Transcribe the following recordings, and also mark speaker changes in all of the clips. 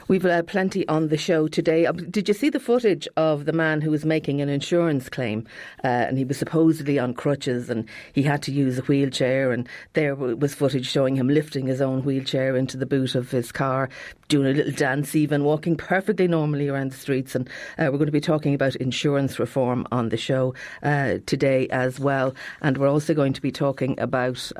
Speaker 1: We've plenty on the show today. Did you see the footage of the man who was making an insurance claim? And he was supposedly on crutches and he had to use a wheelchair. And there was footage showing him lifting his own wheelchair into the boot of his car, doing a little dance even, walking perfectly normally around the streets. And we're going to be talking about insurance reform on the show today as well. And we're also going to be talking about...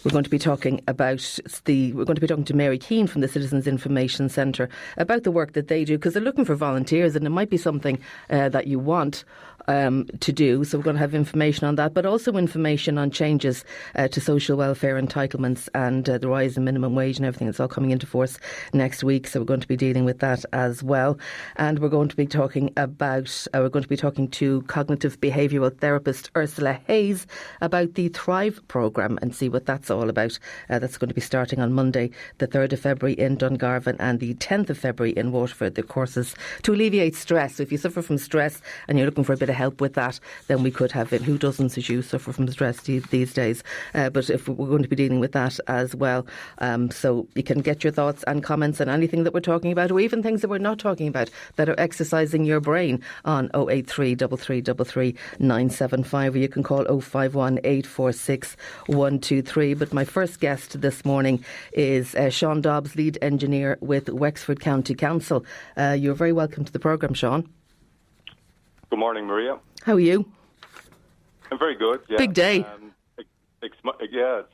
Speaker 1: We're going to be talking to Mary Keane from the Citizens Information Centre about the work that they do, because they're looking for volunteers, and it might be something that you want to do. So we're going to have information on that, but also information on changes to social welfare entitlements and the rise in minimum wage and everything that's all coming into force next week. So we're going to be dealing with that as well. And we're going to be talking to cognitive behavioural therapist Ursula Hayes about the Thrive programme and see what that's all about. That's going to be starting on Monday, the 3rd of February in Dungarvan and the 10th of February in Waterford. The courses to alleviate stress. So if you suffer from stress and you're looking for a bit of help with that, then we could have it. Who doesn't, as you, suffer from stress these days? But if we're going to be dealing with that as well. So you can get your thoughts and comments on anything that we're talking about, or even things that we're not talking about that are exercising your brain on 083 3333 975, or you can call 051 846 123. But my first guest this morning is Sean Dobbs, lead engineer with Wexford County Council. You're very welcome to the programme, Sean.
Speaker 2: Good morning, Maria.
Speaker 1: How are you?
Speaker 2: I'm very good. Yeah.
Speaker 1: Big day.
Speaker 2: It's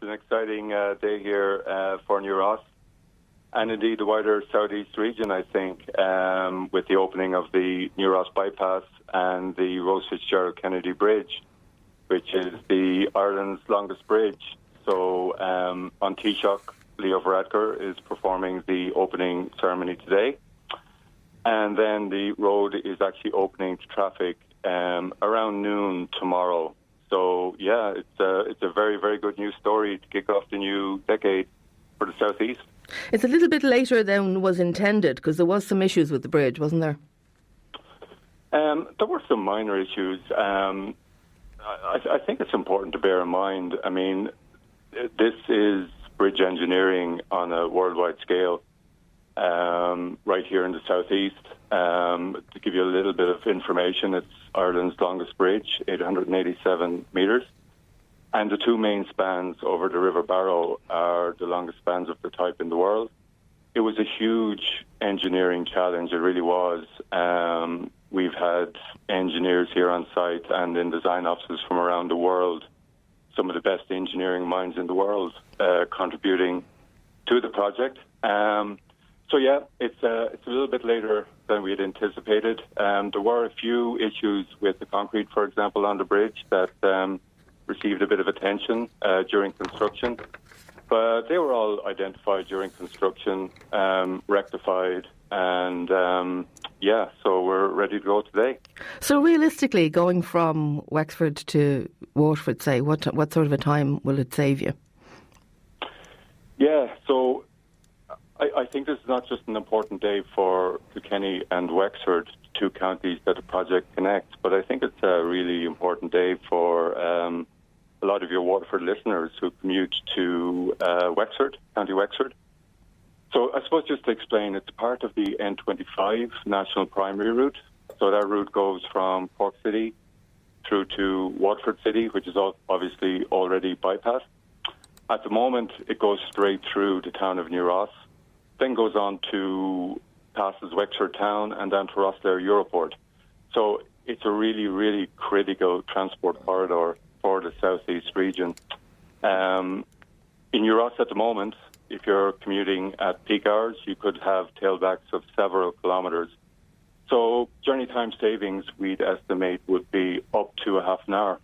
Speaker 2: an exciting day here for New Ross, and indeed the wider southeast region, I think, with the opening of the New Ross bypass and the Rose Fitzgerald Kennedy Bridge, which is Ireland's longest bridge. So on Taoiseach, Leo Varadkar is performing the opening ceremony today. And then the road is actually opening to traffic around noon tomorrow. So, yeah, it's a very, very good news story to kick off the new decade for the southeast.
Speaker 1: It's a little bit later than was intended, because there was some issues with the bridge, wasn't there?
Speaker 2: There were some minor issues. I think it's important to bear in mind. I mean, this is bridge engineering on a worldwide scale. Right here in the southeast. To give you a little bit of information, it's Ireland's longest bridge, 887 metres. And the two main spans over the River Barrow are the longest spans of the type in the world. It was a huge engineering challenge, it really was. We've had engineers here on site and in design offices from around the world, some of the best engineering minds in the world, contributing to the project. So, yeah, it's a little bit later than we had anticipated. There were a few issues with the concrete, for example, on the bridge that received a bit of attention during construction. But they were all identified during construction, rectified, and, so we're ready to go today.
Speaker 1: So realistically, going from Wexford to Waterford, say, what sort of a time will it save you?
Speaker 2: Yeah, so... I think this is not just an important day for Kilkenny and Wexford, two counties that the project connects, but I think it's a really important day for a lot of your Waterford listeners who commute to Wexford, County Wexford. So I suppose just to explain, it's part of the N25 national primary route. So that route goes from Cork City through to Waterford City, which is obviously already bypassed. At the moment, it goes straight through the town of New Ross, then goes on to passes Wexford town and down to Rosslare Europort. So it's a really, really critical transport corridor for the southeast region. In New Ross at the moment, if you're commuting at peak hours, you could have tailbacks of several kilometres. So journey time savings, we'd estimate, would be up to a half an hour.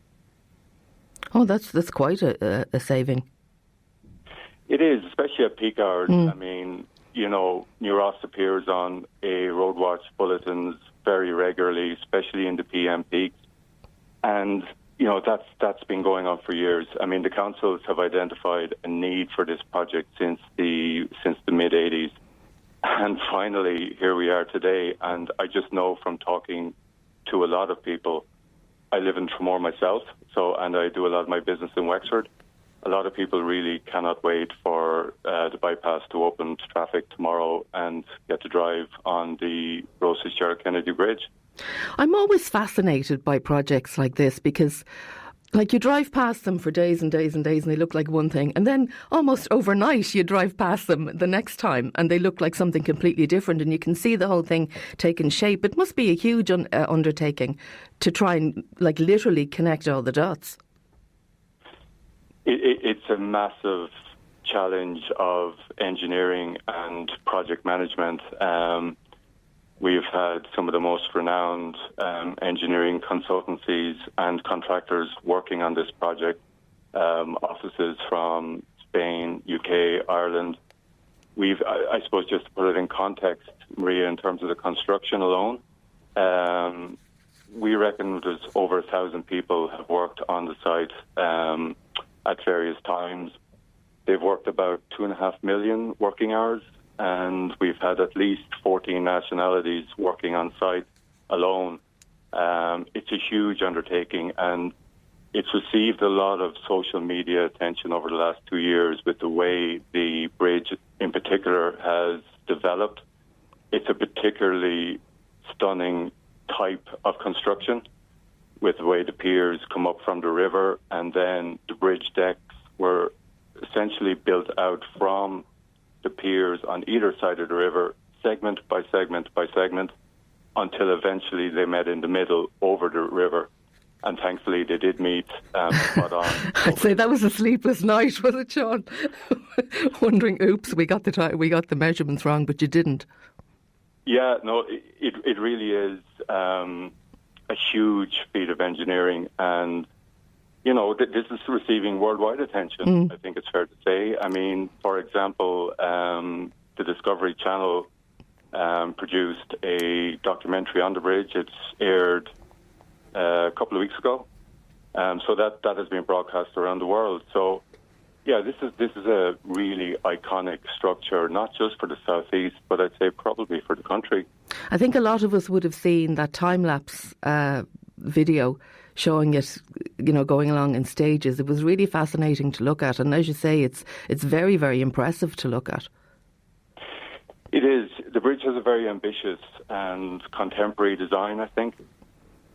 Speaker 1: Oh, that's quite a saving.
Speaker 2: It is, especially at peak hours. I mean, New Ross appears on a road watch bulletins very regularly, especially in the PM peaks. And, that's been going on for years. I mean, the councils have identified a need for this project since the mid-'80s. And finally, here we are today. And I just know from talking to a lot of people, I live in Tramore myself, and I do a lot of my business in Wexford. a lot of people really cannot wait for the bypass to open to traffic tomorrow and get to drive on the Rose Fitzgerald Kennedy Bridge.
Speaker 1: I'm always fascinated by projects like this because, like, you drive past them for days and days and days and they look like one thing, and then almost overnight you drive past them the next time and they look like something completely different, and you can see the whole thing taking shape. It must be a huge undertaking to try and, like, literally connect all the dots.
Speaker 2: It's a massive challenge of engineering and project management. We've had some of the most renowned engineering consultancies and contractors working on this project, offices from Spain, UK, Ireland. I suppose, just to put it in context, Maria, in terms of the construction alone, we reckon there's over 1,000 people have worked on the site at various times. They've worked about 2.5 million working hours, and we've had at least 14 nationalities working on site alone. It's a huge undertaking, and it's received a lot of social media attention over the last 2 years with the way the bridge in particular has developed. It's a particularly stunning type of construction, with the way the piers come up from the river, and then the bridge decks were essentially built out from the piers on either side of the river, segment by segment by segment, until eventually they met in the middle over the river. And thankfully they did meet spot on.
Speaker 1: I'd say that was a sleepless night, was it, Sean? Wondering, oops, we got the measurements wrong, but you didn't.
Speaker 2: Yeah, no, it really is a huge feat of engineering, and you know, this is receiving worldwide attention. I think it's fair to say. I mean, for example, the Discovery Channel produced a documentary on the bridge. It's aired a couple of weeks ago, so that has been broadcast around the world. So, yeah, this is a really iconic structure, not just for the southeast, but I'd say probably for the country.
Speaker 1: I think a lot of us would have seen that time-lapse video showing it, you know, going along in stages. It was really fascinating to look at, and as you say, it's very, very impressive to look at.
Speaker 2: It is. The bridge has a very ambitious and contemporary design, I think.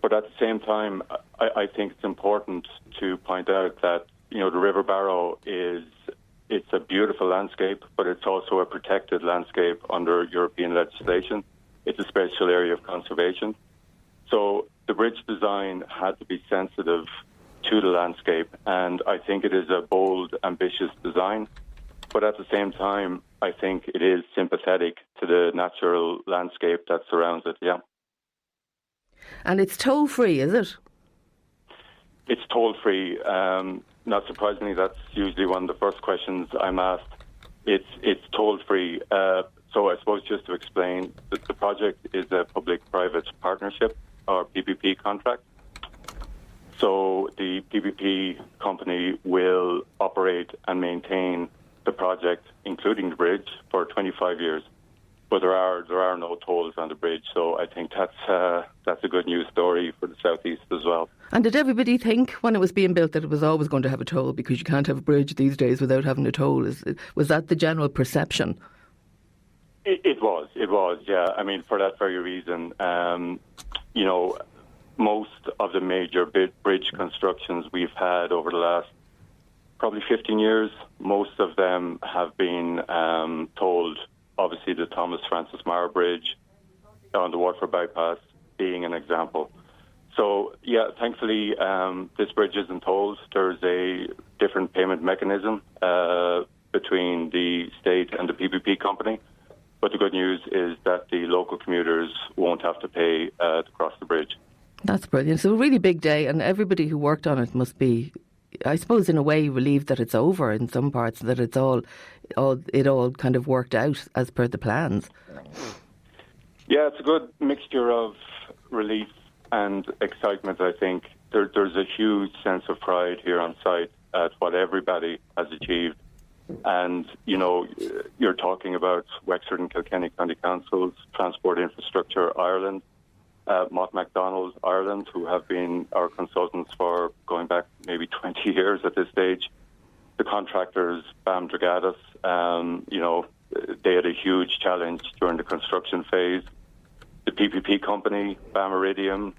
Speaker 2: But at the same time, I think it's important to point out that, you know, the River Barrow it's a beautiful landscape, but it's also a protected landscape under European legislation. It's a special area of conservation. So the bridge design had to be sensitive to the landscape, and I think it is a bold, ambitious design. But at the same time, I think it is sympathetic to the natural landscape that surrounds it, yeah.
Speaker 1: And it's toll-free, is it?
Speaker 2: It's toll-free. Not surprisingly, that's usually one of the first questions I'm asked. It's toll-free. So I suppose just to explain, the project is a public-private partnership, or PPP contract. So the PPP company will operate and maintain the project, including the bridge, for 25 years. But there are no tolls on the bridge, so I think that's a good news story for the southeast as well.
Speaker 1: And did everybody think when it was being built that it was always going to have a toll, because you can't have a bridge these days without having a toll? Was that the general perception?
Speaker 2: It was, yeah. I mean, for that very reason, you know, most of the major bridge constructions we've had over the last probably 15 years, most of them have been tolled. Obviously, the Thomas Francis Meagher Bridge on the Waterford Bypass being an example. So, yeah, thankfully, this bridge isn't tolled. There's a different payment mechanism between the state and the PPP company. But the good news is that the local commuters won't have to pay to cross the bridge.
Speaker 1: That's brilliant. So a really big day, and everybody who worked on it must be, I suppose, in a way, relieved that it's over in some parts, that it all kind of worked out as per the plans.
Speaker 2: Yeah, it's a good mixture of relief and excitement, I think. There's a huge sense of pride here on site at what everybody has achieved. And, you know, you're talking about Wexford and Kilkenny County Councils, Transport Infrastructure Ireland, Mott MacDonald Ireland, who have been our consultants for going back maybe 20 years at this stage. the contractors, BAM Dragados, they had a huge challenge during the construction phase. The PPP company, BAM Iridium,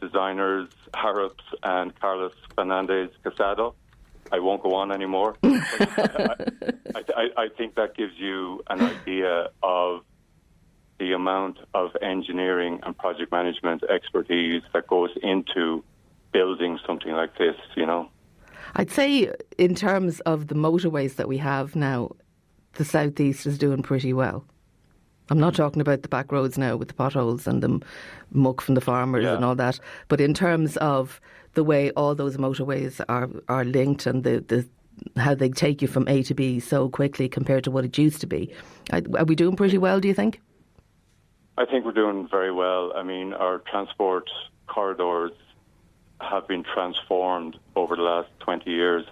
Speaker 2: designers, Harrops and Carlos Fernandez Casado. I won't go on anymore. I think that gives you an idea of the amount of engineering and project management expertise that goes into building something like this,
Speaker 1: I'd say in terms of the motorways that we have now, the southeast is doing pretty well. I'm not talking about the back roads now with the potholes and the muck from the farmers and all that, but in terms of the way all those motorways are linked and the how they take you from A to B so quickly compared to what it used to be. Are we doing pretty well, do you think?
Speaker 2: I think we're doing very well. I mean, our transport corridors have been transformed over the last 20 years.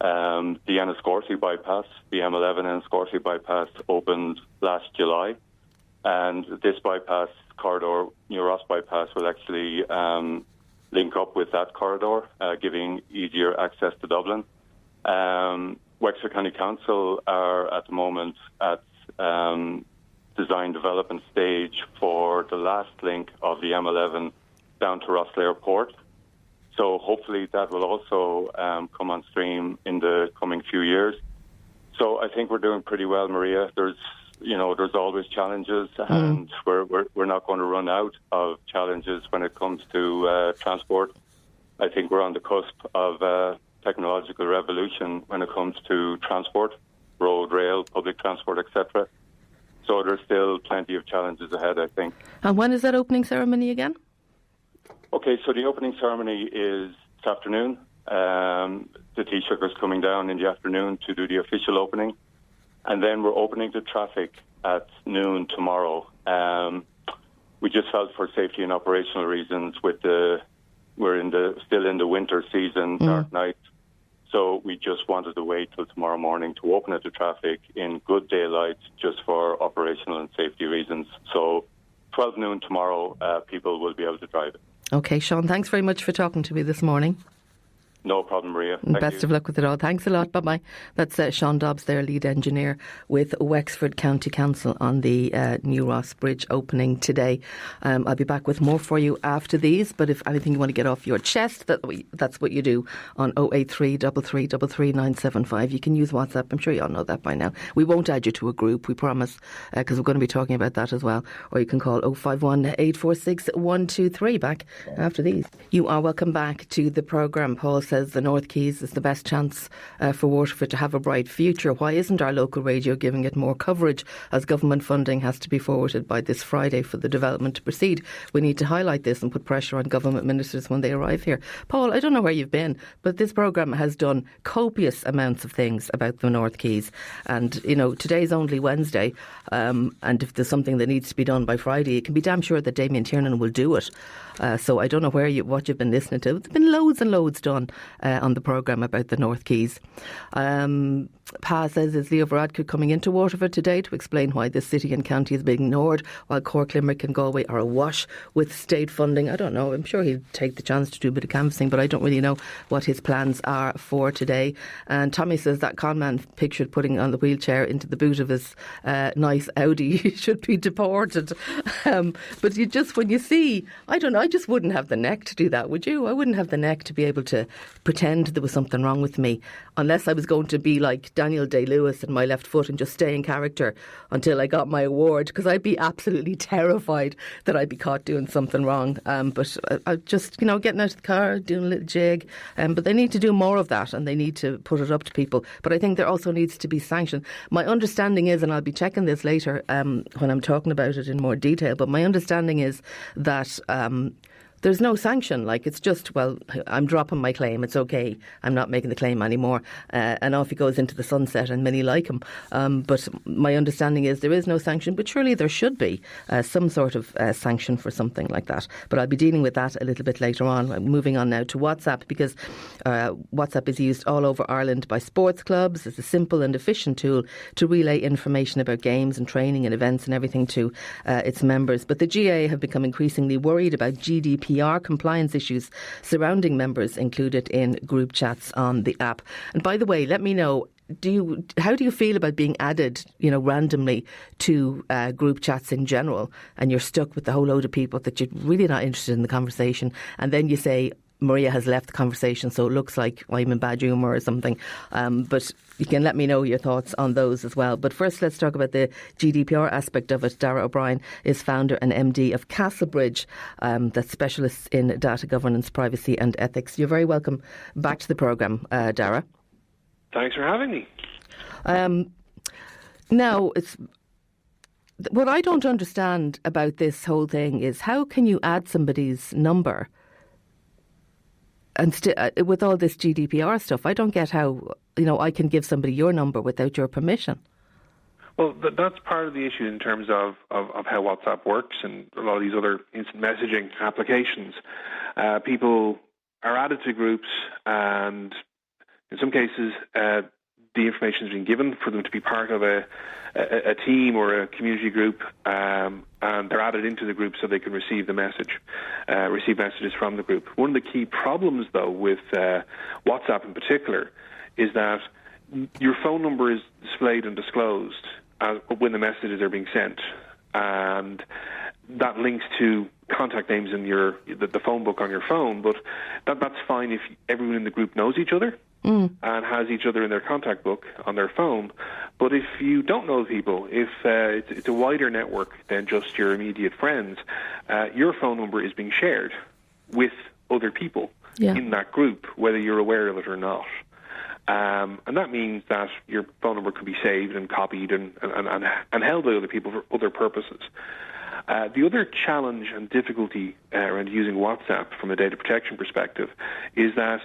Speaker 2: The Enniscorthy bypass, the M11 Enniscorthy bypass, opened last July. And this bypass corridor, New Ross bypass, will actually link up with that corridor, giving easier access to Dublin. Wexford County Council are at the moment at design development stage for the last link of the M11 down to Rosslare Port. So hopefully that will also come on stream in the coming few years. So I think we're doing pretty well, Maria. There's always challenges, and we're not going to run out of challenges when it comes to transport. I think we're on the cusp of technological revolution when it comes to transport, road, rail, public transport, etc. So there's still plenty of challenges ahead, I think.
Speaker 1: And when is that opening ceremony again?
Speaker 2: Okay, so the opening ceremony is this afternoon. The Taoiseach is coming down in the afternoon to do the official opening. And then we're opening the traffic at noon tomorrow. We just felt for safety and operational reasons we're still in the winter season, dark nights. So we just wanted to wait till tomorrow morning to open up the traffic in good daylight just for operational and safety reasons. So 12 noon tomorrow, people will be able to drive it.
Speaker 1: Okay, Sean, thanks very much for talking to me this morning.
Speaker 2: No problem, Maria.
Speaker 1: Best of luck with it all. Thanks a lot. Bye-bye. That's Sean Dobbs there, lead engineer with Wexford County Council on the New Ross Bridge opening today. I'll be back with more for you after these, but if anything you want to get off your chest, that's what you do on 083 3333 975. You can use WhatsApp. I'm sure you all know that by now. We won't add you to a group, we promise, because we're going to be talking about that as well. Or you can call 051 846 123 back after these. You are welcome back to the programme. Paul says the North Quays is the best chance for Waterford to have a bright future. Why isn't our local radio giving it more coverage, as government funding has to be forwarded by this Friday for the development to proceed? We need to highlight this and put pressure on government ministers when they arrive here. Paul, I don't know where you've been, but this programme has done copious amounts of things about the North Quays. And, today's only Wednesday, and if there's something that needs to be done by Friday, you can be damn sure that Damien Tiernan will do it. So I don't know what you've been listening to. There's been loads and loads done on the programme about the North Quays. Pa says, is Leo Varadkar coming into Waterford today to explain why this city and county is being ignored while Cork, Limerick and Galway are awash with state funding? I don't know. I'm sure he'll take the chance to do a bit of canvassing, but I don't really know what his plans are for today. And Tommy says that conman pictured putting on the wheelchair into the boot of his nice Audi should be deported. But when you see, I don't know, I just wouldn't have the neck to do that, would you? I wouldn't have the neck to be able to pretend there was something wrong with me, unless I was going to be like Daniel Day-Lewis in my left foot and just stay in character until I got my award, because I'd be absolutely terrified that I'd be caught doing something wrong. But I just, getting out of the car, doing a little jig. But they need to do more of that, and they need to put it up to people. But I think there also needs to be sanction. My understanding is, and I'll be checking this later when I'm talking about it in more detail, but my understanding is that there's no sanction. Like, it's just, well, I'm dropping my claim, it's okay, I'm not making the claim anymore, and off he goes into the sunset, and many like him. But my understanding is there is no sanction, but surely there should be some sort of sanction for something like that. But I'll be dealing with that a little bit later on. I'm moving on now to WhatsApp, because WhatsApp is used all over Ireland by sports clubs. It's a simple and efficient tool to relay information about games and training and events and everything to its members. But the GAA have become increasingly worried about GDPR GDPR compliance issues surrounding members included in group chats on the app. And by the way, let me know, how do you feel about being added, randomly to group chats in general, and you're stuck with a whole load of people that you're really not interested in the conversation, and then you say, Maria has left the conversation, so it looks like I'm in bad humour or something. But you can let me know your thoughts on those as well. But first, let's talk about the GDPR aspect of it. Darragh O'Brien is founder and MD of Castlebridge, that's specialists in data governance, privacy and ethics. You're very welcome back to the programme, Darragh.
Speaker 3: Thanks for having me.
Speaker 1: Now, what I don't understand about this whole thing is, how can you add somebody's number and with all this GDPR stuff? I don't get how, I can give somebody your number without your permission.
Speaker 3: Well, that's part of the issue in terms of how WhatsApp works and a lot of these other instant messaging applications. People are added to groups, and in some cases, the information has been given for them to be part of a team or a community group, and they're added into the group so they can receive messages from the group. One of the key problems, though, with WhatsApp in particular, is that your phone number is displayed and disclosed when the messages are being sent, and that links to contact names in the phone book on your phone. But that's fine if everyone in the group knows each other and has each other in their contact book on their phone. But if you don't know people, if it's a wider network than just your immediate friends, your phone number is being shared with other people in that group, whether you're aware of it or not. And that means that your phone number could be saved and copied and held by other people for other purposes. The other challenge and difficulty around using WhatsApp from a data protection perspective is that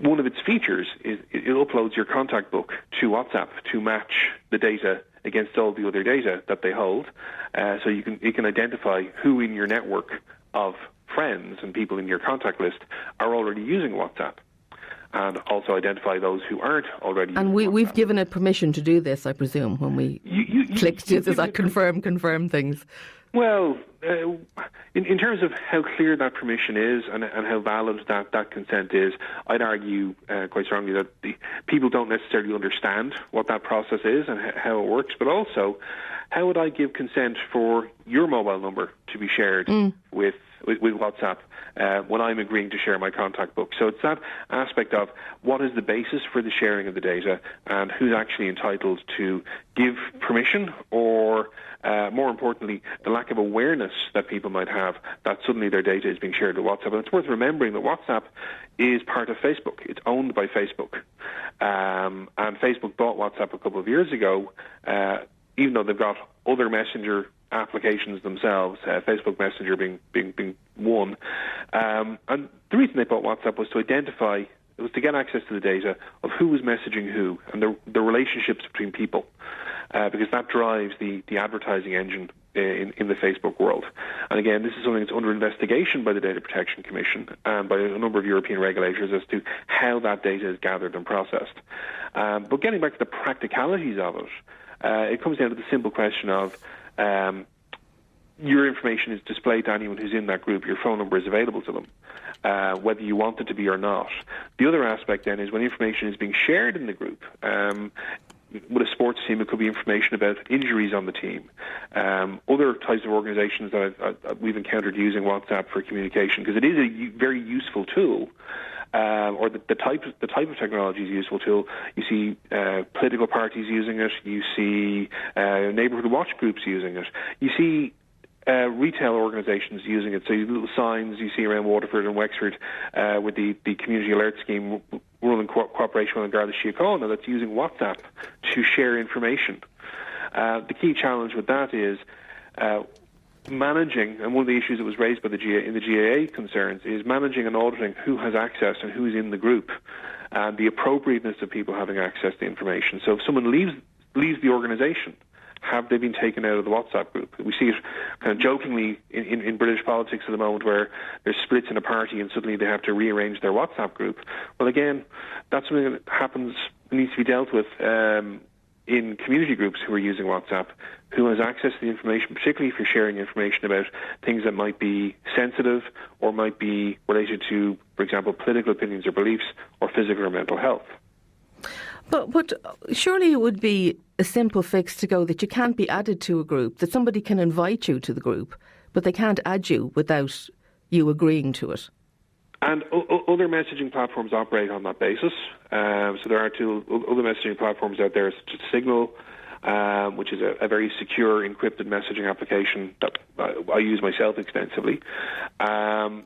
Speaker 3: one of its features is it uploads your contact book to WhatsApp to match the data against all the other data that they hold. So it can identify who in your network of friends and people in your contact list are already using WhatsApp, and also identify those who aren't already using WhatsApp.
Speaker 1: We've given it permission to do this, I presume, when we clicked this, confirm things.
Speaker 3: Well, in terms of how clear that permission is and how valid that consent is, I'd argue quite strongly that the people don't necessarily understand what that process is and how it works, but also, how would I give consent for your mobile number to be shared with WhatsApp when I'm agreeing to share my contact book? So it's that aspect of what is the basis for the sharing of the data and who's actually entitled to give permission, or more importantly, the lack of awareness that people might have that suddenly their data is being shared with WhatsApp. And it's worth remembering that WhatsApp is part of Facebook. It's owned by Facebook. And Facebook bought WhatsApp a couple of years ago, even though they've got other messenger applications themselves, Facebook Messenger being one. And the reason they bought WhatsApp was to get access to the data of who was messaging who and the relationships between people, because that drives the advertising engine in the Facebook world. And again, this is something that's under investigation by the Data Protection Commission and by a number of European regulators as to how that data is gathered and processed. But getting back to the practicalities of it, it comes down to the simple question of your information is displayed to anyone who's in that group. Your phone number is available to them, whether you want it to be or not. The other aspect then is when information is being shared in the group. With a sports team, it could be information about injuries on the team. Other types of organisations that we've encountered using WhatsApp for communication, because it is a very useful tool. Or the type of technology is a useful tool. You see political parties using it. You see neighbourhood watch groups using it. You see retail organisations using it. So little signs you see around Waterford and Wexford with the community alert scheme run in cooperation with Garda Síochána that's using WhatsApp to share information. The key challenge with that is managing, and one of the issues that was raised by the GAA concerns is managing and auditing who has access and who's in the group, and the appropriateness of people having access to information. So if someone leaves the organisation, have they been taken out of the WhatsApp group? We see it kind of jokingly in British politics at the moment, where there's splits in a party and suddenly they have to rearrange their WhatsApp group. Well, again, that's something that happens, needs to be dealt with in community groups who are using WhatsApp who has access to the information, particularly if you're sharing information about things that might be sensitive or might be related to, for example, political opinions or beliefs or physical or mental health.
Speaker 1: But surely it would be a simple fix to go that you can't be added to a group, that somebody can invite you to the group, but they can't add you without you agreeing to it.
Speaker 3: And other messaging platforms operate on that basis. So there are two other messaging platforms out there, such as Signal, which is a very secure, encrypted messaging application that I use myself extensively. And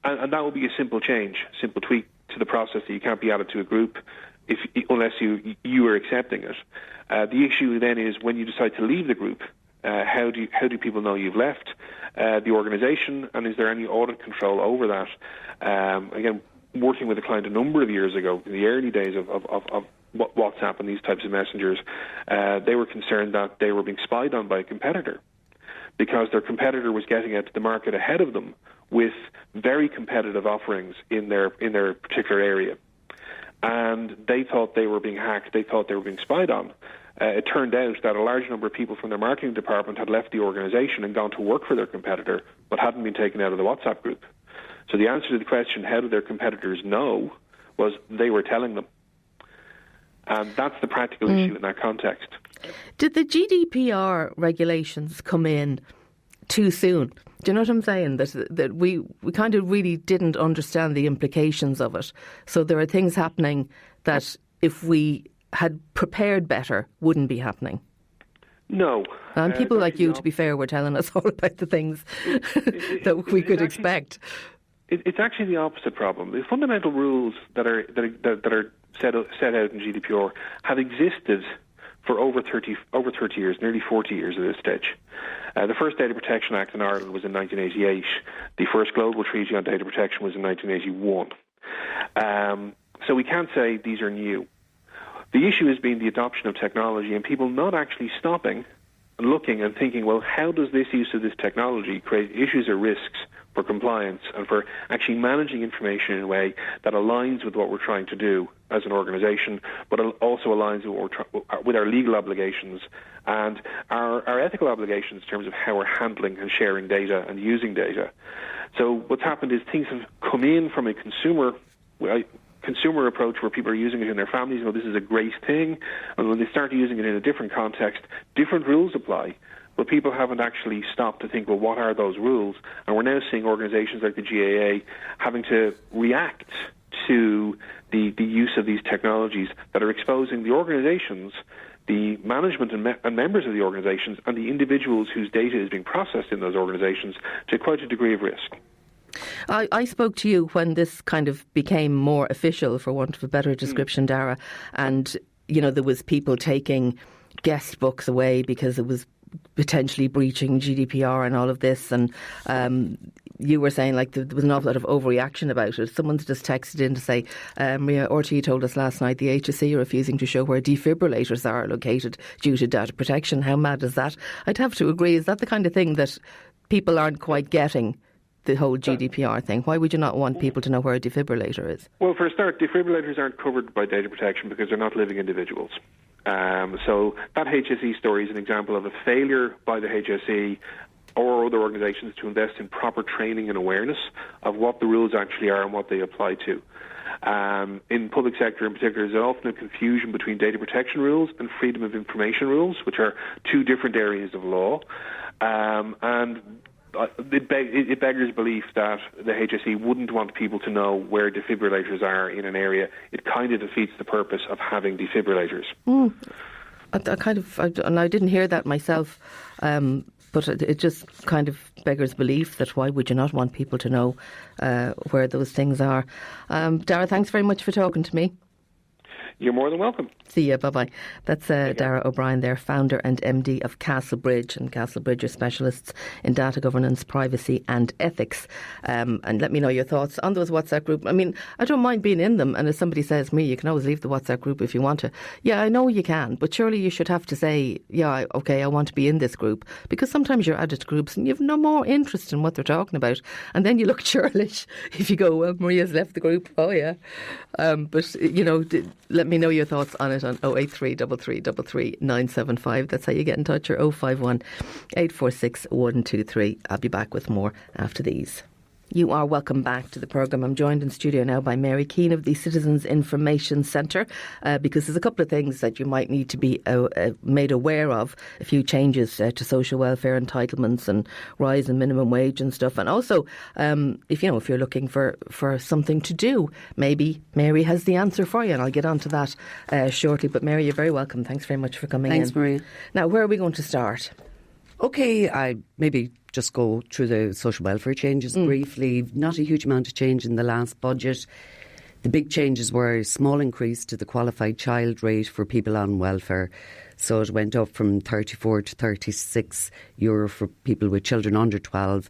Speaker 3: that will be a simple change, simple tweak to the process that you can't be added to a group unless you are accepting it. The issue then is when you decide to leave the group, how do people know you've left the organisation, and is there any audit control over that? Again, working with a client a number of years ago, in the early days of WhatsApp and these types of messengers, they were concerned that they were being spied on by a competitor because their competitor was getting out to the market ahead of them with very competitive offerings in their particular area. And they thought they were being hacked, they thought they were being spied on. It turned out that a large number of people from their marketing department had left the organisation and gone to work for their competitor, but hadn't been taken out of the WhatsApp group. So the answer to the question, how did their competitors know, was they were telling them. And that's the practical issue in that context.
Speaker 1: Did the GDPR regulations come in too soon? Do you know what I'm saying? That we kind of really didn't understand the implications of it. So there are things happening that if we had prepared better wouldn't be happening. No. And people like you, to be fair, were telling us all about the things that we could expect.
Speaker 3: It's actually the opposite problem. The fundamental rules that are set out in GDPR have existed for over 30 years, nearly 40 years at this stage. The first Data Protection Act in Ireland was in 1988. The first Global Treaty on Data Protection was in 1981. So we can't say these are new. The issue has been the adoption of technology and people not actually stopping and looking and thinking, well, how does this use of this technology create issues or risks for compliance and for actually managing information in a way that aligns with what we're trying to do as an organisation, but also aligns with our legal obligations and our ethical obligations in terms of how we're handling and sharing data and using data. So what's happened is things have come in from a consumer approach where people are using it in their families. This is a great thing. And when they start using it in a different context, different rules apply. But people haven't actually stopped to think, well, what are those rules? And we're now seeing organisations like the GAA having to react to the use of these technologies that are exposing the organisations, the management and members of the organisations, and the individuals whose data is being processed in those organisations to quite a degree of risk.
Speaker 1: I spoke to you when this kind of became more official, for want of a better description, Dara, and, there was people taking guest books away because it was potentially breaching GDPR and all of this, and you were saying there was an awful lot of overreaction about it. Someone's just texted in to say, Maria RT told us last night the HSE are refusing to show where defibrillators are located due to data protection. How mad is that? I'd have to agree. Is that the kind of thing that people aren't quite getting? The whole GDPR thing. Why would you not want people to know where a defibrillator is?
Speaker 3: Well, for a start, defibrillators aren't covered by data protection because they're not living individuals. So that HSE story is an example of a failure by the HSE or other organisations to invest in proper training and awareness of what the rules actually are and what they apply to. In public sector in particular, there's often a confusion between data protection rules and freedom of information rules, which are two different areas of law. And it beggars belief that the HSE wouldn't want people to know where defibrillators are in an area. It kind of defeats the purpose of having defibrillators.
Speaker 1: I didn't hear that myself, but it just kind of beggars belief that why would you not want people to know where those things are? Dara, thanks very much for talking to me.
Speaker 3: You're more than welcome.
Speaker 1: See ya, bye-bye. That's Dara O'Brien there, founder and MD of Castlebridge, and Castlebridge are specialists in data governance, privacy and ethics. And let me know your thoughts on those WhatsApp groups. I mean, I don't mind being in them, and if somebody says to me, you can always leave the WhatsApp group if you want to. Yeah, I know you can, but surely you should have to say, yeah, okay, I want to be in this group, because sometimes you're added to groups and you've no more interest in what they're talking about, and then you look churlish if you go, well, Maria's left the group. Oh, yeah. But, let me know your thoughts on it on 083 3333 975. That's how you get in touch, or 051 846 123. I'll be back with more after these. You are welcome back to the programme. I'm joined in studio now by Mary Keane of the Citizens Information Centre, because there's a couple of things that you might need to be made aware of. A few changes to social welfare entitlements and rise in minimum wage and stuff. And also, if you're looking for something to do, maybe Mary has the answer for you, and I'll get on to that shortly. But Mary, you're very welcome. Thanks very much for coming in.
Speaker 4: Thanks, Maria.
Speaker 1: Now, where are we going to start?
Speaker 4: Okay, I maybe just go through the social welfare changes briefly. Not a huge amount of change in the last budget. The big changes were a small increase to the qualified child rate for people on welfare. So it went up from 34 to 36 euro for people with children under 12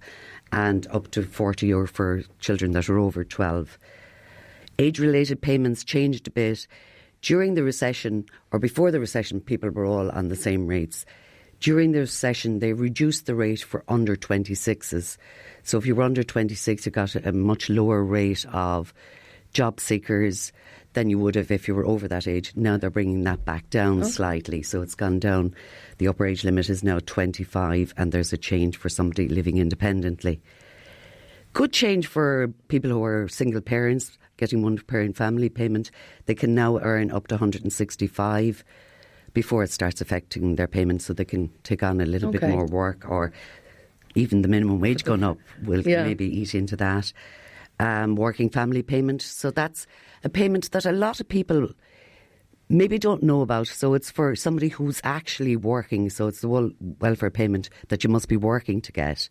Speaker 4: and up to 40 euro for children that are over 12. Age-related payments changed a bit. During the recession, or before the recession, people were all on the same rates. During the recession, they reduced the rate for under 26s. So if you were under 26, you got a much lower rate of job seekers than you would have if you were over that age. Now they're bringing that back down slightly. So it's gone down. The upper age limit is now 25, and there's a change for somebody living independently. Good change for people who are single parents, getting one-parent family payment. They can now earn up to 165 before it starts affecting their payments, so they can take on a little bit more work, or even the minimum wage going up will maybe eat into that. Working family payment, so that's a payment that a lot of people maybe don't know about. So it's for somebody who's actually working, so it's the welfare payment that you must be working to get.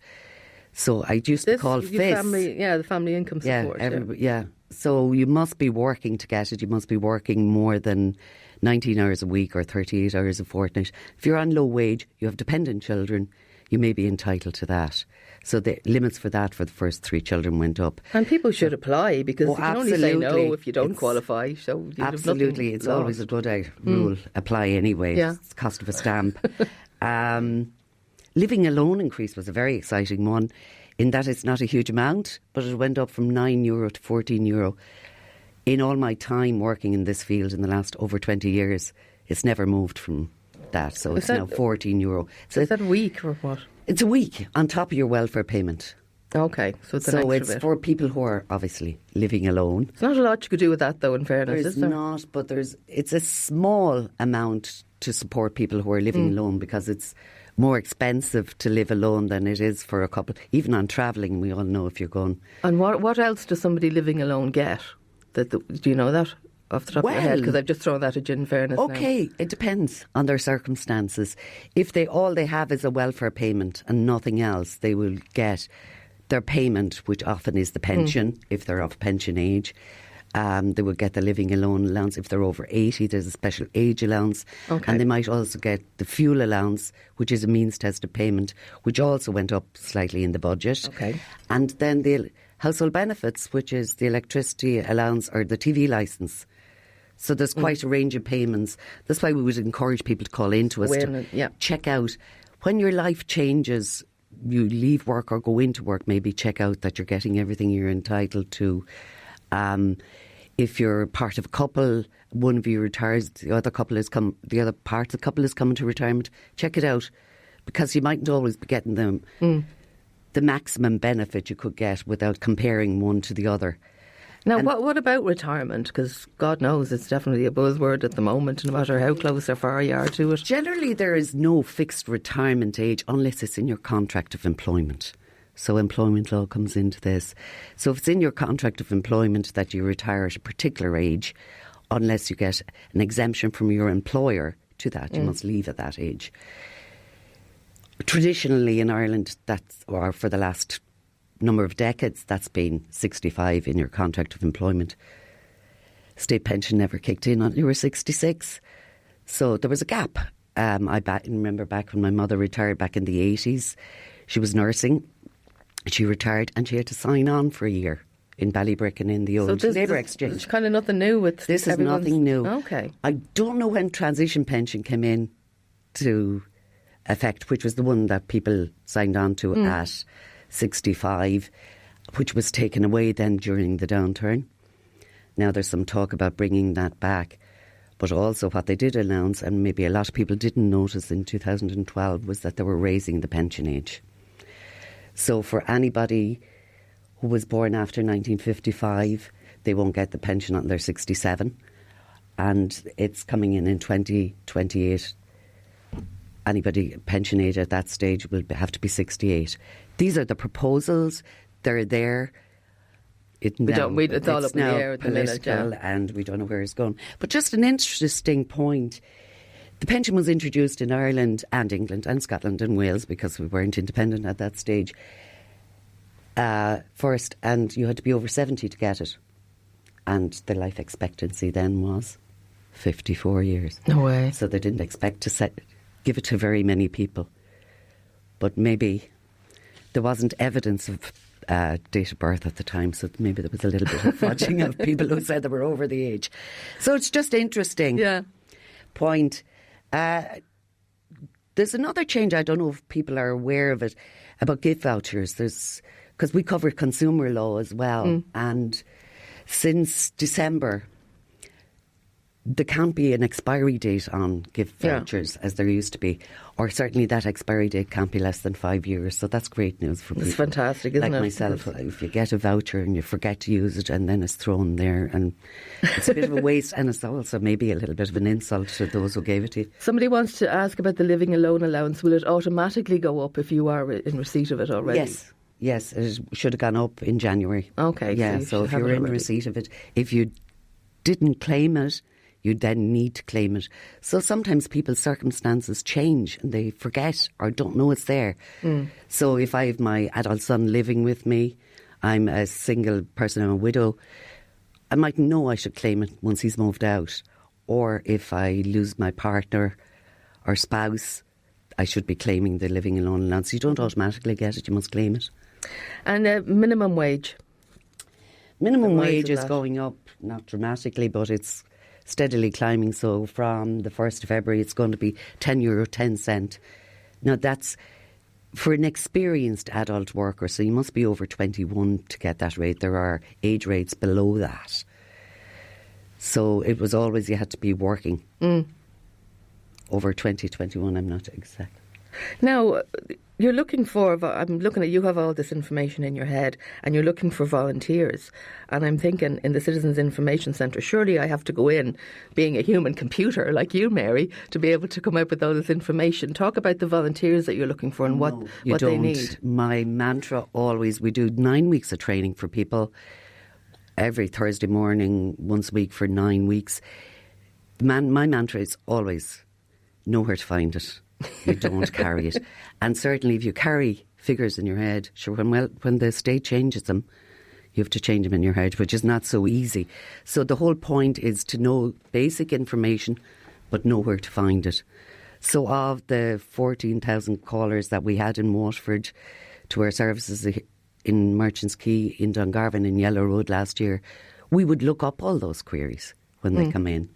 Speaker 4: So I used to call FIS.
Speaker 1: The family income support.
Speaker 4: So you must be working to get it. You must be working more than 19 hours a week or 38 hours a fortnight. If you're on low wage, you have dependent children, you may be entitled to that. So the limits for that for the first 3 children went up.
Speaker 1: And people should apply, because you can only say no if you don't qualify. So
Speaker 4: absolutely, it's always a good rule. Apply anyway. Yeah. It's the cost of a stamp. Living alone increase was a very exciting one, in that it's not a huge amount, but it went up from €9 to €14. In all my time working in this field in the last over 20 years, it's never moved from that. So it's now €14. So
Speaker 1: is that a week or what?
Speaker 4: It's a week on top of your welfare payment.
Speaker 1: Okay, so it's
Speaker 4: for people who are obviously living alone.
Speaker 1: There's not a lot you could do with that, though, in fairness, is there?
Speaker 4: Not, but it's a small amount to support people who are living alone, because it's more expensive to live alone than it is for a couple. Even on travelling, we all know if you're going.
Speaker 1: And what else does somebody living alone get? Do you know that off the top of your head? Because I've just thrown that at you in fairness.
Speaker 4: Okay, it depends on their circumstances. If all they have is a welfare payment and nothing else, they will get their payment, which often is the pension, if they're of pension age. They will get the living alone allowance. If they're over 80, there's a special age allowance. Okay. And they might also get the fuel allowance, which is a means-tested payment, which also went up slightly in the budget.
Speaker 1: Okay.
Speaker 4: And then the household benefits, which is the electricity allowance or the TV licence. So there's quite a range of payments. That's why we would encourage people to call into us to check out. When your life changes, you leave work or go into work, maybe check out that you're getting everything you're entitled to. If you're part of a couple, one of you retires, the other part of the couple is coming to retirement, check it out, because you mightn't always be getting the maximum benefit you could get without comparing one to the other.
Speaker 1: Now, what about retirement? Because God knows it's definitely a buzzword at the moment, no matter how close or far you are to it.
Speaker 4: Generally, there is no fixed retirement age unless it's in your contract of employment. So employment law comes into this. So if it's in your contract of employment that you retire at a particular age, unless you get an exemption from your employer to that, you must leave at that age. Traditionally in Ireland, or for the last number of decades, that's been 65 in your contract of employment. State pension never kicked in until you were 66. So there was a gap. I remember back when my mother retired back in the 80s, she was nursing. She retired and she had to sign on for a year in Ballybrick and in the old Labour Exchange.
Speaker 1: It's kind of nothing new with
Speaker 4: this. Is nothing new.
Speaker 1: Okay.
Speaker 4: I don't know when transition pension came in to effect, which was the one that people signed on to at 65, which was taken away then during the downturn. Now there's some talk about bringing that back. But also what they did announce, and maybe a lot of people didn't notice in 2012, was that they were raising the pension age. So for anybody who was born after 1955, they won't get the pension until they're 67. And it's coming in 2028. Anybody pension age at that stage will have to be 68. These are the proposals. They're there. It's all up in the air at the minute, and we don't know where it's going. But just an interesting point. The pension was introduced in Ireland and England and Scotland and Wales because we weren't independent at that stage first, and you had to be over 70 to get it. And the life expectancy then was 54 years.
Speaker 1: No way.
Speaker 4: So they didn't expect to give it to very many people. But maybe there wasn't evidence of date of birth at the time, so maybe there was a little bit of fudging of people who said they were over the age. So it's just interesting point. There's another change, I don't know if people are aware of it, about gift vouchers. Because we cover consumer law as well, and since December, there can't be an expiry date on gift vouchers as there used to be, or certainly that expiry date can't be less than 5 years. So that's great news for people.
Speaker 1: It's fantastic, isn't it?
Speaker 4: Like myself, if you get a voucher and you forget to use it and then it's thrown there, and it's a bit of a waste, and it's also maybe a little bit of an insult to those who gave it to you.
Speaker 1: Somebody wants to ask about the living alone allowance. Will it automatically go up if you are in receipt of it already?
Speaker 4: Yes, it should have gone up in January.
Speaker 1: Okay.
Speaker 4: Yeah, so if you're in receipt of it, if you didn't claim it, you then need to claim it. So sometimes people's circumstances change and they forget or don't know it's there. So if I have my adult son living with me, I'm a single person, I'm a widow, I might know I should claim it once he's moved out. Or if I lose my partner or spouse, I should be claiming the living alone allowance. You don't automatically get it, you must claim it.
Speaker 1: And minimum wage?
Speaker 4: Minimum wage is going up, not dramatically, but it's steadily climbing. So from the 1st of February, it's going to be €10.10. Now that's for an experienced adult worker, so you must be over 21 to get that rate. There are age rates below that. So it was always you had to be working. Over 2021, I'm not exact.
Speaker 1: Now, you're looking for, I'm looking at, you have all this information in your head and you're looking for volunteers. And I'm thinking in the Citizens Information Centre, surely I have to go in, being a human computer like you, Mary, to be able to come up with all this information. Talk about the volunteers that you're looking for and what they need. My
Speaker 4: mantra always, we do 9 weeks of training for people every Thursday morning, once a week for 9 weeks. My mantra is always know where to find it. You don't carry it. And certainly if you carry figures in your head, sure, when the state changes them, you have to change them in your head, which is not so easy. So the whole point is to know basic information, but know where to find it. So of the 14,000 callers that we had in Waterford to our services in Merchants Quay, in Dungarvan, in Yellow Road last year, we would look up all those queries when they come in.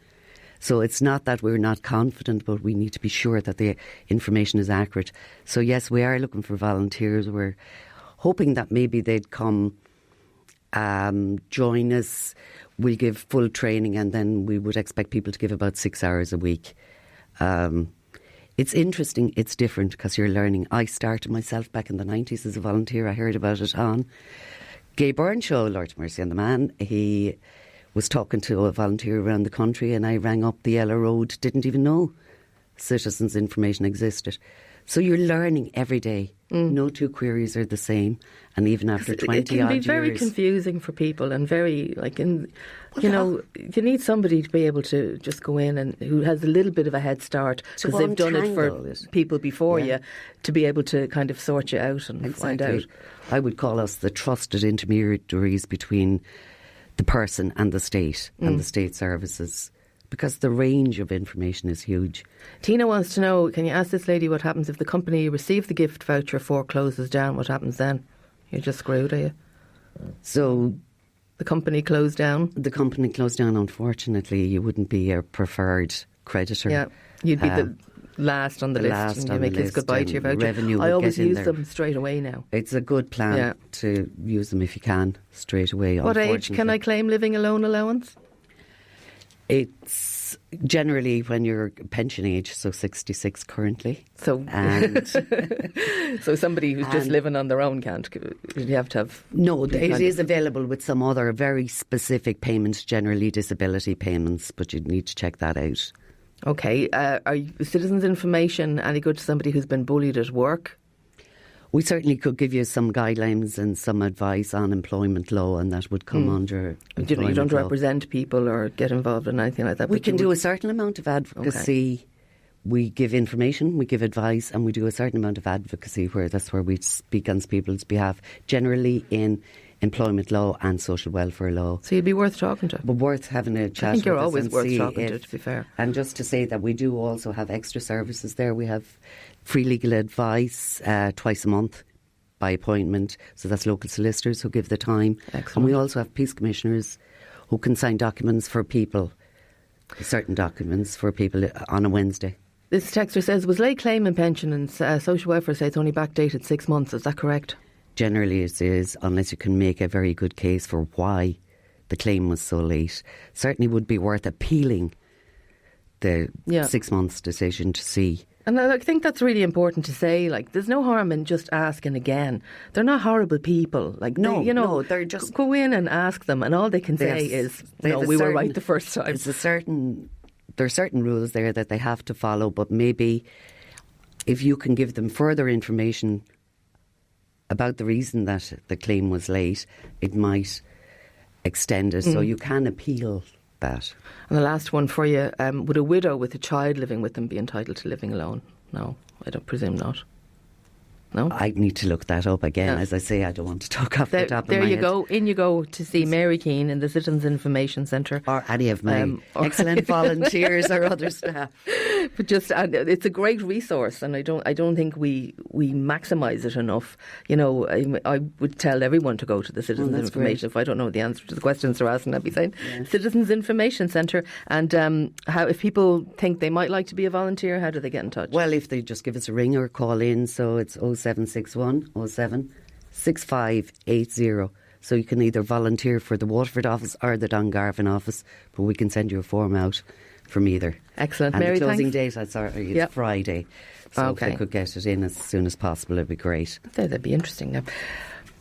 Speaker 4: So it's not that we're not confident, but we need to be sure that the information is accurate. So yes, we are looking for volunteers. We're hoping that maybe they'd come join us. We'll give full training and then we would expect people to give about 6 hours a week. It's interesting, it's different because you're learning. I started myself back in the 90s as a volunteer. I heard about it on Gay Byrne Show, Lord mercy on the man. He was talking to a volunteer around the country and I rang up the Yellow Road, didn't even know citizens information existed. So you're learning every day. No two queries are the same, and even after 20 odd years. It can
Speaker 1: be very confusing for people and very, you need somebody to be able to just go in and who has a little bit of a head start because they've done it for people before you to be able to kind of sort you out and find out.
Speaker 4: I would call us the trusted intermediaries between the person and the state and the state services, because the range of information is huge.
Speaker 1: Tina wants to know, can you ask this lady what happens if the company you received the gift voucher for closes down? What happens then? You're just screwed, are you?
Speaker 4: So
Speaker 1: the company closed down?
Speaker 4: The company closed down, unfortunately. You wouldn't be a preferred creditor.
Speaker 1: Yeah, you'd be the last on the list and you make this goodbye to your voucher. I always use them straight away now.
Speaker 4: It's a good plan to use them if you can straight away.
Speaker 1: What age can I claim living alone allowance?
Speaker 4: It's generally when you're pension age, so 66 currently.
Speaker 1: So,
Speaker 4: And
Speaker 1: so somebody who's just living on their own can't. You have to have.
Speaker 4: no, it is available with some other very specific payments, generally disability payments, but you'd need to check that out.
Speaker 1: Okay, are citizens' information any good to somebody who's been bullied at work?
Speaker 4: We certainly could give you some guidelines and some advice on employment law, and that would come under employment
Speaker 1: You don't
Speaker 4: law.
Speaker 1: represent people or get involved in anything like that.
Speaker 4: We
Speaker 1: but
Speaker 4: can
Speaker 1: you
Speaker 4: do
Speaker 1: would-
Speaker 4: a certain amount of advocacy. We give information, we give advice, and we do a certain amount of advocacy that's where we speak on people's behalf, generally in employment law and social welfare law.
Speaker 1: So you'd be worth talking to.
Speaker 4: But worth having a chat.
Speaker 1: I think you're
Speaker 4: with us
Speaker 1: always
Speaker 4: and
Speaker 1: worth
Speaker 4: see
Speaker 1: talking to
Speaker 4: if-
Speaker 1: be fair.
Speaker 4: And just to say that we do also have extra services there. We have free legal advice twice a month by appointment. So that's local solicitors who give the time.
Speaker 1: Excellent.
Speaker 4: And we also have peace commissioners who can sign documents for people, certain documents for people on a Wednesday.
Speaker 1: This texter says, was late claim and pension and social welfare say it's only backdated 6 months. Is that correct?
Speaker 4: Generally it is, unless you can make a very good case for why the claim was so late. Certainly would be worth appealing the 6 months decision to see.
Speaker 1: And I think that's really important to say. Like, there's no harm in just asking again. They're not horrible people. Like,
Speaker 4: No, they're just...
Speaker 1: Go in and ask them, and all they can say is, "No, we were right the first time."
Speaker 4: There are certain rules there that they have to follow, but maybe if you can give them further information about the reason that the claim was late, it might extend it. So you can appeal that.
Speaker 1: And the last one for you, would a widow with a child living with them be entitled to living alone? No, I don't presume not. No?
Speaker 4: I'd need to look that up again.
Speaker 1: Yeah.
Speaker 4: As I say, I don't want to talk off the top of my
Speaker 1: There you
Speaker 4: head.
Speaker 1: go. In you go to see Mary Keane in the Citizens Information Centre.
Speaker 4: Or any of my
Speaker 1: or-
Speaker 4: excellent volunteers or other staff.
Speaker 1: But it's a great resource, and I don't think we maximise it enough. You know, I would tell everyone to go to the Citizens
Speaker 4: that's
Speaker 1: Information.
Speaker 4: great.
Speaker 1: If I don't know the answer to the questions they're asking, I'd be saying Citizens Information Centre. And how if people think they might like to be a volunteer, how do they get in touch?
Speaker 4: Well, if they just give us a ring or call in, so it's 0761 07 6580. So you can either volunteer for the Waterford office or the Dungarvan office, but we can send you a form out from either.
Speaker 1: Excellent.
Speaker 4: And
Speaker 1: Mary,
Speaker 4: the closing
Speaker 1: thanks.
Speaker 4: date is Friday. So if
Speaker 1: Okay.
Speaker 4: they could get it in as soon as possible, it'd be great.
Speaker 1: That'd be interesting now.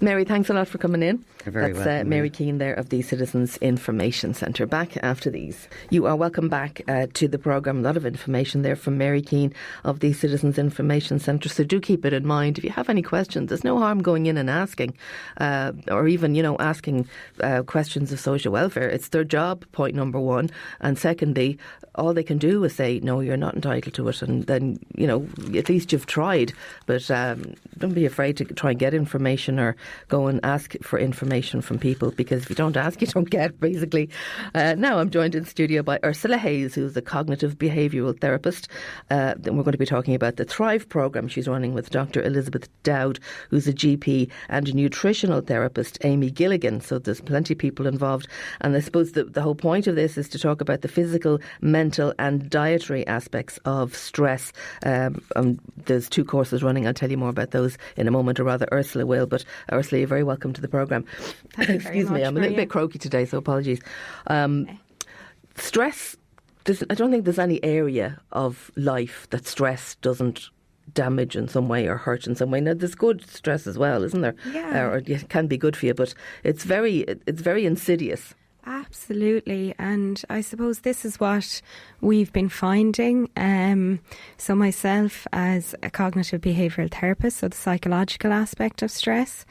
Speaker 1: Mary, thanks a lot for coming in.
Speaker 4: You're very
Speaker 1: That's
Speaker 4: welcome,
Speaker 1: Mary
Speaker 4: Mary.
Speaker 1: Keane there of the Citizens Information Centre. Back after these. You are welcome back to the programme. A lot of information there from Mary Keane of the Citizens Information Centre. So do keep it in mind. If you have any questions, there's no harm going in and asking, or even, asking questions of social welfare. It's their job, point number one. And secondly, all they can do is say, no, you're not entitled to it. And then, at least you've tried. But don't be afraid to try and get information or go and ask for information from people, because if you don't ask, you don't get, basically. Now I'm joined in studio by Ursula Hayes, who's a cognitive behavioural therapist. Then we're going to be talking about the Thrive programme she's running with Dr. Elizabeth Dowd, who's a GP, and a nutritional therapist, Amy Gilligan. So there's plenty of people involved. And I suppose the whole point of this is to talk about the physical, mental and dietary aspects of stress. There's 2 courses running. I'll tell you more about those in a moment, or rather Ursula will. But Ursula, you're very welcome to the programme. Excuse me, I'm a little bit croaky today, so apologies. Stress, I don't think there's any area of life that stress doesn't damage in some way or hurt in some way. Now, there's good stress as well, isn't there?
Speaker 5: Yeah.
Speaker 1: Or it can be good for you, but it's very insidious.
Speaker 5: Absolutely, and I suppose this is what we've been finding. So myself as a cognitive behavioural therapist, so the psychological aspect of stress.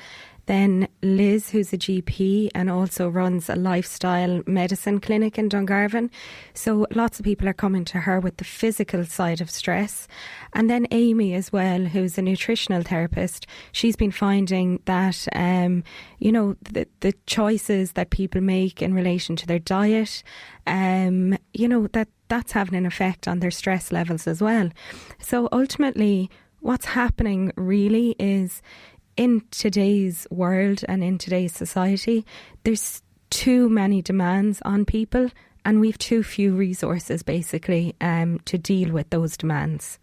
Speaker 5: Then Liz, who's a GP and also runs a lifestyle medicine clinic in Dungarvan. So lots of people are coming to her with the physical side of stress. And then Amy as well, who's a nutritional therapist. She's been finding that, the choices that people make in relation to their diet, that's having an effect on their stress levels as well. So ultimately, what's happening really is, in today's world and in today's society, there's too many demands on people, and we've too few resources basically to deal with those demands.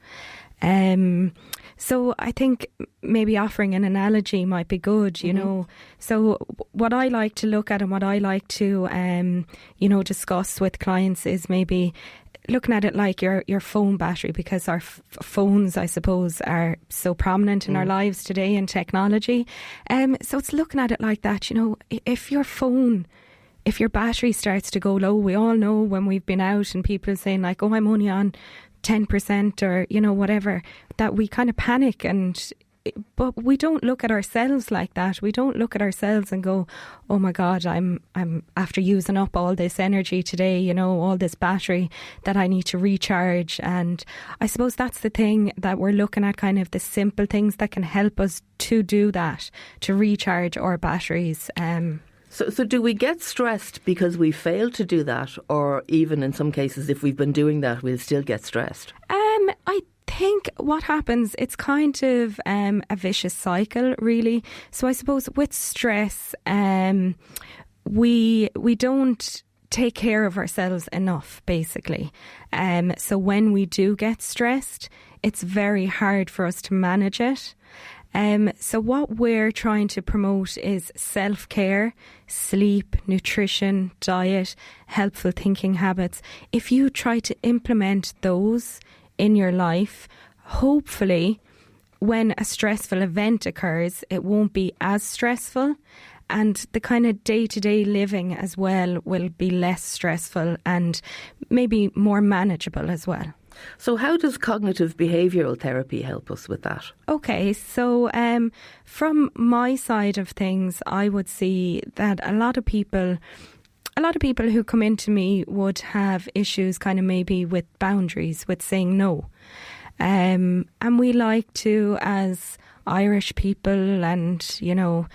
Speaker 5: So I think maybe offering an analogy might be good, you know. So what I like to look at and what I like to, discuss with clients is maybe looking at it like your phone battery, because our phones, I suppose, are so prominent in our lives today in technology. So it's looking at it like that, you know. If your battery starts to go low, we all know when we've been out and people are saying like, oh, I'm only on 10% or, you know, whatever, that we kind of panic. But we don't look at ourselves like that. We don't look at ourselves and go, oh my God, I'm after using up all this energy today, you know, all this battery that I need to recharge. And I suppose that's the thing that we're looking at, kind of the simple things that can help us to do that, to recharge our batteries.
Speaker 1: So do we get stressed because we failed to do that? Or even in some cases, if we've been doing that, we'll still get stressed?
Speaker 5: I think what happens, it's kind of a vicious cycle, really. So I suppose with stress, we don't take care of ourselves enough, basically. So when we do get stressed, it's very hard for us to manage it. So what we're trying to promote is self-care, sleep, nutrition, diet, helpful thinking habits. If you try to implement those in your life, hopefully when a stressful event occurs, it won't be as stressful, and the kind of day-to-day living as well will be less stressful and maybe more manageable as well.
Speaker 1: So how does cognitive behavioural therapy help us with that?
Speaker 5: Okay, so from my side of things, I would see that a lot of people who come into me would have issues kind of maybe with boundaries, with saying no. And we like to, as Irish people and, you know,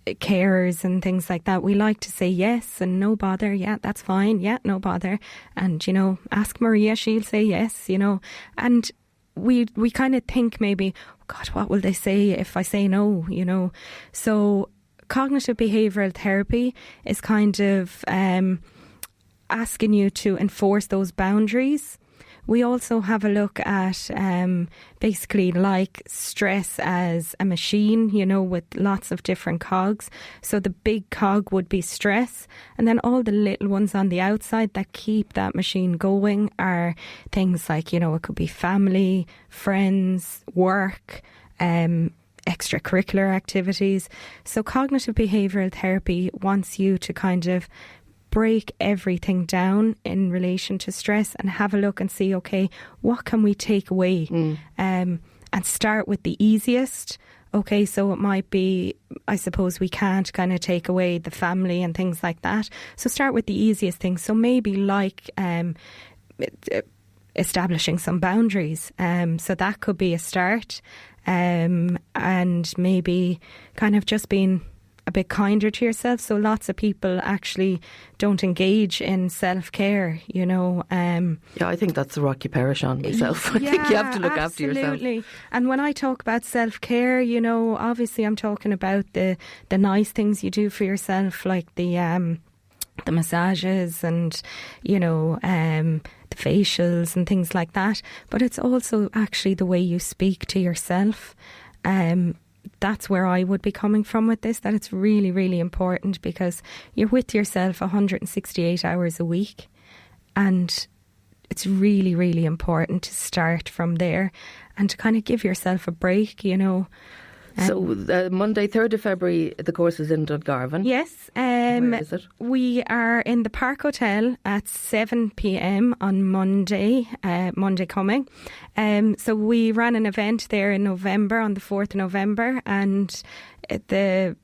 Speaker 5: carers and things like that, we like to say yes and no bother, yeah, that's fine, yeah, no bother. And, you know, ask Maria, she'll say yes, you know. And we kind of think maybe, oh God, what will they say if I say no, you know. So cognitive behavioural therapy is kind of asking you to enforce those boundaries. We also have a look at basically like stress as a machine, you know, with lots of different cogs. So the big cog would be stress, and then all the little ones on the outside that keep that machine going are things like, you know, it could be family, friends, work, extracurricular activities. So cognitive behavioural therapy wants you to kind of break everything down in relation to stress and have a look and see, okay, what can we take away? And start with the easiest. Okay, so it might be, I suppose we can't kind of take away the family and things like that. So start with the easiest things. So maybe like establishing some boundaries. So that could be a start. And maybe kind of just being a bit kinder to yourself. So lots of people actually don't engage in self-care, you know.
Speaker 1: Yeah, I think that's the rock you perish on myself. I think you have to look after yourself.
Speaker 5: Absolutely. And when I talk about self-care, you know, obviously I'm talking about the nice things you do for yourself, like the massages and, you know, the facials and things like that. But it's also actually the way you speak to yourself. That's where I would be coming from with this, that it's really, really important, because you're with yourself 168 hours a week, and it's really, really important to start from there and to kind of give yourself a break, you know.
Speaker 1: So Monday, 3rd of February, the course is in Dungarvan.
Speaker 5: Yes.
Speaker 1: Where is it?
Speaker 5: We are in the Park Hotel at 7 p.m. on Monday coming. So we ran an event there in November, on the 4th of November, and it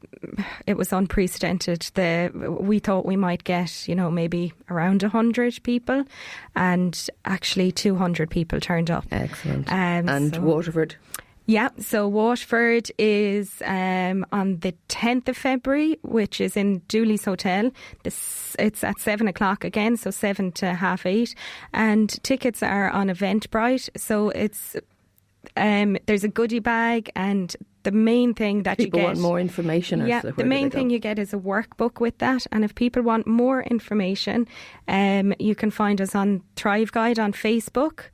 Speaker 5: was unprecedented. We thought we might get, you know, maybe around 100 people, and actually 200 people turned up.
Speaker 1: Excellent. And Waterford?
Speaker 5: Yeah, so Waterford is on the 10th of February, which is in Dooley's Hotel. It's at 7 o'clock again, so 7 to 8:30. And tickets are on Eventbrite. So it's there's a goodie bag, and the main thing that
Speaker 1: people
Speaker 5: you get...
Speaker 1: want more information? Or
Speaker 5: yeah,
Speaker 1: so
Speaker 5: the main thing you get is a workbook with that. And if people want more information, you can find us on Thrive Guide on Facebook.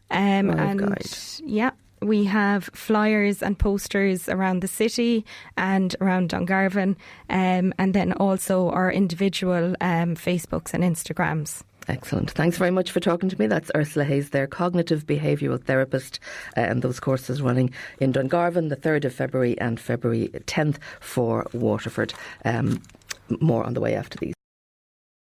Speaker 1: Thrive Guide.
Speaker 5: Yeah. we have flyers and posters around the city and around Dungarvan, and then also our individual Facebooks and Instagrams.
Speaker 1: Excellent. Thanks very much for talking to me. That's Ursula Hayes there, cognitive behavioural therapist, and those courses running in Dungarvan the 3rd of February and February 10th for Waterford. More on the way after these.